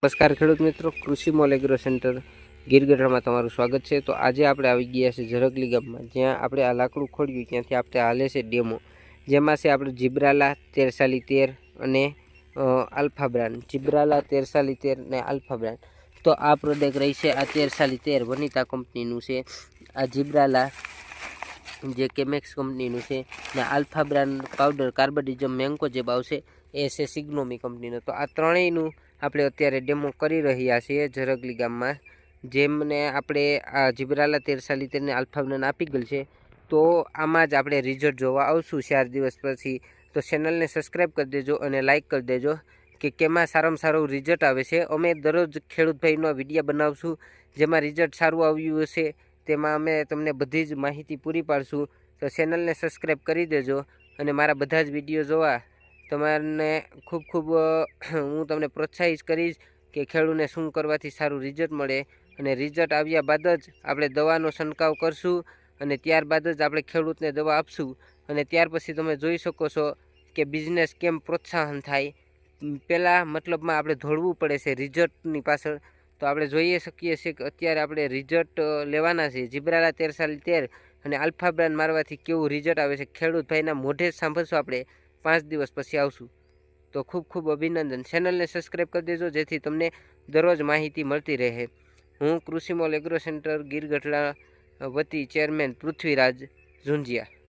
નમસ્કાર ખેડૂત મિત્રો, કૃષિ મોલ એગ્રો સેન્ટર ગીરગઢડામાં તમારું સ્વાગત છે। તો આજે આપણે આવી ગયા છે ઝરગલી ગામમાં, જ્યાં આપણે આ લાકડું ખોલ્યું ત્યાંથી આપણે હાલે છે ડેમો, જેમાં છે આપણે જીબ્રાલા 1313 અને આલ્ફા બ્રાન્ડ, જીબ્રાલા 1313 અને આલ્ફા બ્રાન્ડ। તો આ પ્રોડક્ટ રહી છે આ 1313 વનિતા કંપનીનું છે, આ જીબ્રાલા જે કેમેક્સ કંપનીનું છે, ને આલ્ફા બ્રાન્ડ પાવડર કાર્બોડિઝમ મેન્કો જે આવશે એ છે સિગ્નોમી કંપનીનો। તો આ ત્રણેયનું આપણે અત્યારે ડેમો કરી રહ્યા છીએ ઝરગલી ગામમાં। જેમને આપણે આ જીબ્રાલા 1313 ને આલ્ફા બ્રાન્ડ આપી ગયેલ છે, તો આમાં જ આપણે રિઝલ્ટ જોવા આવશું 4 દિવસ પછી। તો ચેનલને સબસ્ક્રાઈબ કરી દેજો અને લાઇક કરી દેજો કે કેમાં સારામાં સારું રિઝલ્ટ આવે છે। અમે દરરોજ ખેડૂત ભાઈનો વિડીયો બનાવશું, જેમાં રિઝલ્ટ સારું આવ્યું હશે તેમાં અમે તમને બધી જ માહિતી પૂરી પાડશું। તો ચેનલને સબસ્ક્રાઈબ કરી દેજો અને મારા બધા જ વિડીયો જોવા તમારે ખૂબ ખૂબ હું તમને પ્રોત્સાહિત કરીશ કે ખેડૂતને શું કરવાથી સારું રિઝલ્ટ મળે, અને રિઝલ્ટ આવ્યા બાદ જ આપણે દવાનો છંટકાવ કરશું અને ત્યારબાદ જ આપણે ખેડૂતને દવા આપશું। અને ત્યાર પછી તમે જોઈ શકો છો કે બિઝનેસ કેમ પ્રોત્સાહન થાય। પહેલાં મતલબમાં આપણે દોડવું પડે છે રિઝલ્ટની પાછળ, તો આપણે જોઈએ શકીએ છીએ કે અત્યારે આપણે રિઝલ્ટ લેવાના છે। જીબ્રાલા 1313 અને આલ્ફા બ્રાન્ડ મારવાથી કેવું રિઝલ્ટ આવે છે ખેડૂત ભાઈના મોઢે જ સાંભળશું આપણે 5 દિવસ પછી આવશું। તો ખૂબ ખૂબ અભિનંદન। ચેનલને સબસ્ક્રાઈબ કરી દેજો જેથી તમને દરરોજ માહિતી મળતી રહે। હું કૃષિ મોલ એગ્રો સેન્ટર ગીરગઢડા વતી ચેરમેન પૃથ્વીરાજ ઝુંઝિયા।